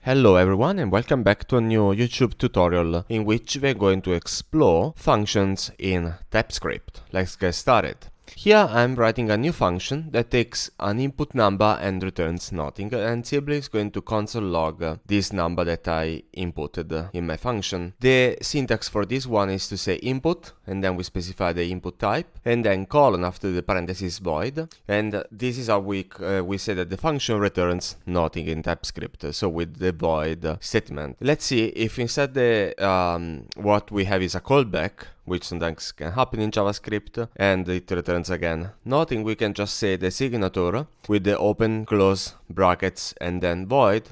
Hello everyone and welcome back to a new YouTube tutorial in which we're going to explore functions in TypeScript. Let's get started. Here I'm writing a new function that takes an input number and returns nothing, and simply is going to console log this number that I inputted in my function. The syntax for this one is to say input, and then we specify the input type, and then colon after the parenthesis void, and this is how we say that the function returns nothing in TypeScript, so with the void statement. Let's see if instead what we have is a callback, which sometimes can happen in JavaScript, and it returns again nothing. We can just say the signature with the open, close brackets, and then void,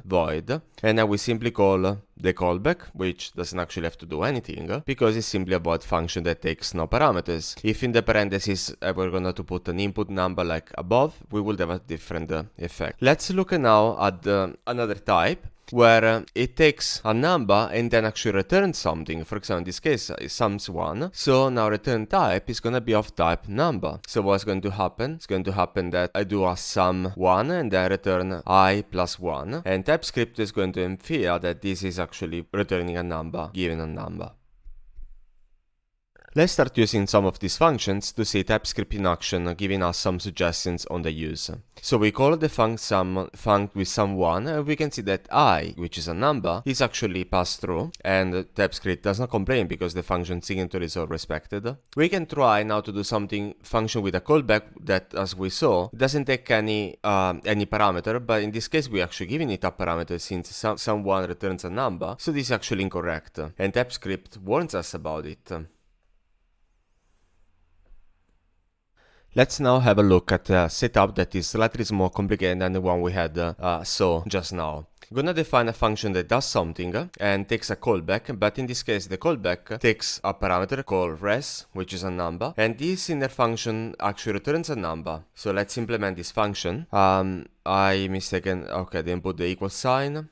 and then we simply call the callback, which doesn't actually have to do anything, because it's simply a void function that takes no parameters. If in the parentheses we're going to put an input number like above, we will have a different effect. Let's look now at another type, where it takes a number and then actually returns something. For example, in this case, it sums 1. So now return type is going to be of type number. So what's going to happen? It's going to happen that I do a sum 1 and then return I plus 1. And TypeScript is going to infer that this is actually returning a number, given a number. Let's start using some of these functions to see TypeScript in action, giving us some suggestions on the use. So we call the func with sum1, and we can see that I, which is a number, is actually passed through, and TypeScript does not complain because the function signature is all respected. We can try now to do something function with a callback that, as we saw, doesn't take any parameter, but in this case we actually giving it a parameter since sum1 returns a number, so this is actually incorrect, and TypeScript warns us about it. Let's now have a look at a setup that is slightly more complicated than the one we had saw just now. I'm gonna define a function that does something and takes a callback, but in this case the callback takes a parameter called res, which is a number, and this inner function actually returns a number. So let's implement this function. I mistaken, okay, then put the equal sign.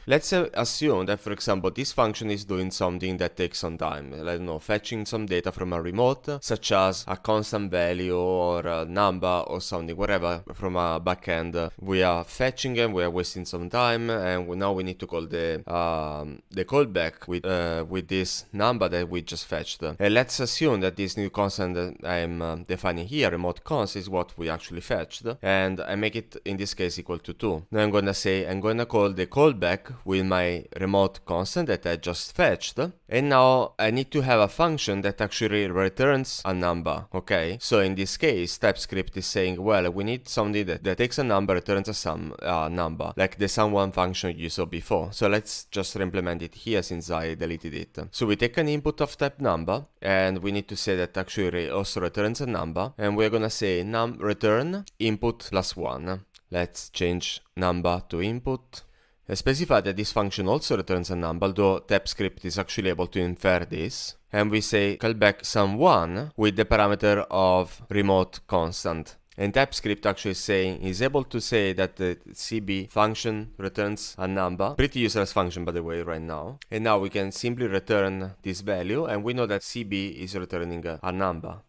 Let's assume that, for example, this function is doing something that takes some time. I don't know, fetching some data from a remote, such as a constant value or a number or something, whatever, from a backend. We are fetching and we are wasting some time, and now we need to call the callback with this number that we just fetched. And let's assume that this new constant that I'm defining here, remote const, is what we actually fetched, and I make it in this case equal to 2. Now I'm gonna call the callback with my remote constant that I just fetched, and now I need to have a function that actually returns a number. Okay, so in this case TypeScript is saying, well, we need something that takes a number, returns a number, like the sum1 function you saw before. So let's just implement it here since I deleted it. So we take an input of type number, and we need to say that actually also returns a number, and we're gonna say return input plus 1. Let's change number to input. Specify that this function also returns a number, although TypeScript is actually able to infer this. And we say callback sum1 with the parameter of remote constant. And TypeScript actually is able to say that the CB function returns a number. Pretty useless function, by the way, right now. And now we can simply return this value, and we know that CB is returning a number.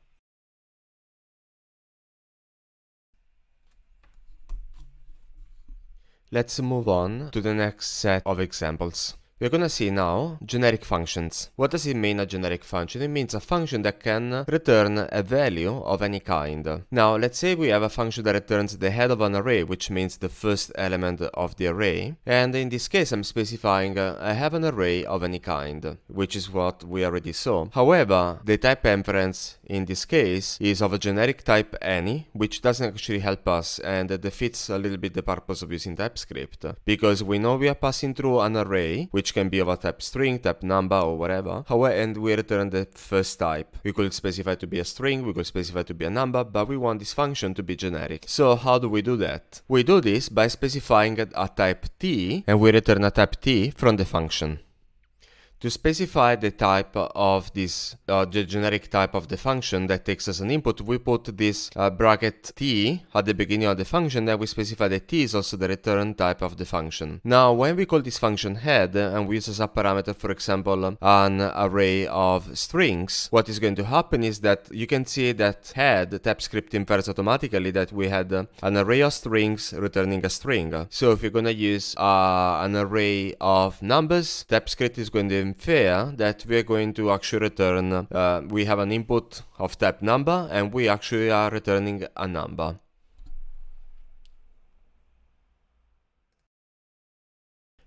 Let's move on to the next set of examples. We're gonna see now generic functions. What does it mean, a generic function? It means a function that can return a value of any kind. Now, let's say we have a function that returns the head of an array, which means the first element of the array. And in this case, I'm specifying I have an array of any kind, which is what we already saw. However, the type inference in this case is of a generic type any, which doesn't actually help us, and defeats a little bit the purpose of using TypeScript, because we know we are passing through an array, which can be of a type string, type number, or whatever. However, and we return the first type. We could specify to be a string, we could specify to be a number, but we want this function to be generic. So how do we do that? We do this by specifying a type t, and we return a type t from the function. To specify the type of this, the generic type of the function that takes as an input, we put this bracket t at the beginning of the function, then we specify that t is also the return type of the function. Now, when we call this function head and we use as a parameter, for example, an array of strings, what is going to happen is that you can see that head TypeScript infers automatically that we had an array of strings returning a string. So if you're going to use an array of numbers, TypeScript is going to infer that we're going to actually return, we have an input of type number and we actually are returning a number.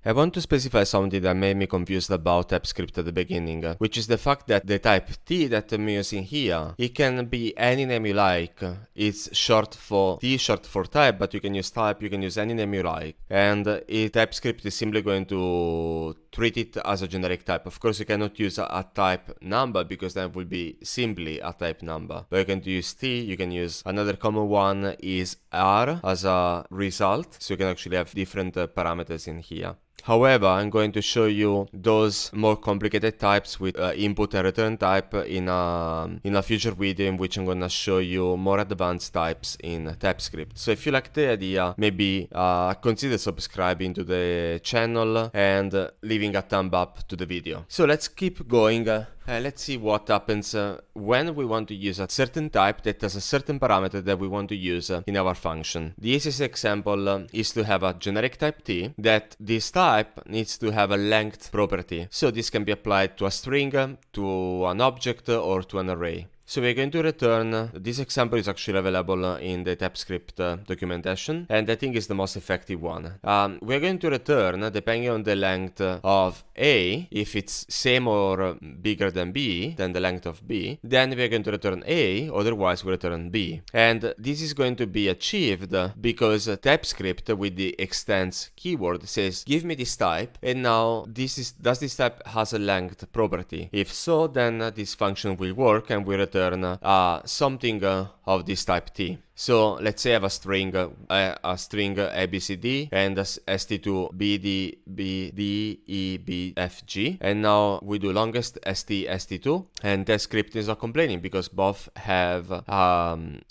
I want to specify something that made me confused about TypeScript at the beginning, which is the fact that the type t that I'm using here, it can be any name you like. It's short for t, short for type, but you can use type, you can use any name you like. And TypeScript is simply going to treat it as a generic type. Of course, you cannot use a type number because that will be simply a type number. But you can use t, you can use another common one is r as a result. So you can actually have different parameters in here. However, I'm going to show you those more complicated types with input and return type in a future video in which I'm going to show you more advanced types in TypeScript. So if you like the idea, maybe consider subscribing to the channel and leaving a thumb up to the video. So let's keep going. Let's see what happens when we want to use a certain type that has a certain parameter that we want to use in our function. The easiest example is to have a generic type t that this type needs to have a length property. So this can be applied to a string, to an object, or to an array. So we're going to return, this example is actually available in the TypeScript documentation, and I think it's the most effective one. We're going to return, depending on the length of A, if it's same or bigger than B, than the length of B, then we're going to return A, otherwise we return B. And this is going to be achieved because TypeScript with the extends keyword says, give me this type, and now does this type has a length property? If so, then this function will work and we return something of this type t. So let's say I have a string ABCD and st2 BD BD E B F G, and now we do longest st2, and TypeScript is not complaining because both have a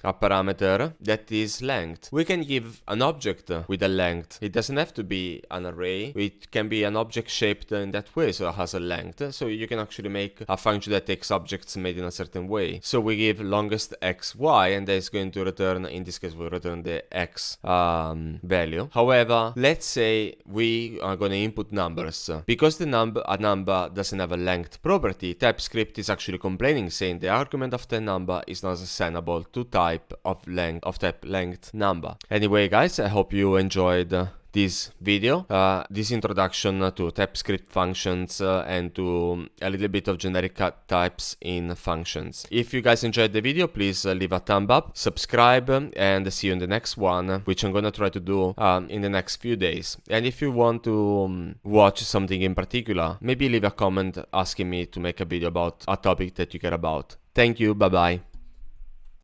parameter that is length. We can give an object with a length. It doesn't have to be an array. It can be an object shaped in that way, so it has a length. So you can actually make a function that takes objects made in a certain way. So we give longest x y, and that is going to return, in this case we'll return the x value. However, let's say we are going to input numbers. Because a number doesn't have a length property, TypeScript is actually complaining, saying the argument of the number is not assignable to type length number. Anyway guys, I hope you enjoyed this video, this introduction to TypeScript functions and to a little bit of generic types in functions. If you guys enjoyed the video, please leave a thumb up, subscribe, and see you in the next one, which I'm gonna try to do in the next few days. And if you want to watch something in particular, maybe leave a comment asking me to make a video about a topic that you care about. Thank you, bye bye.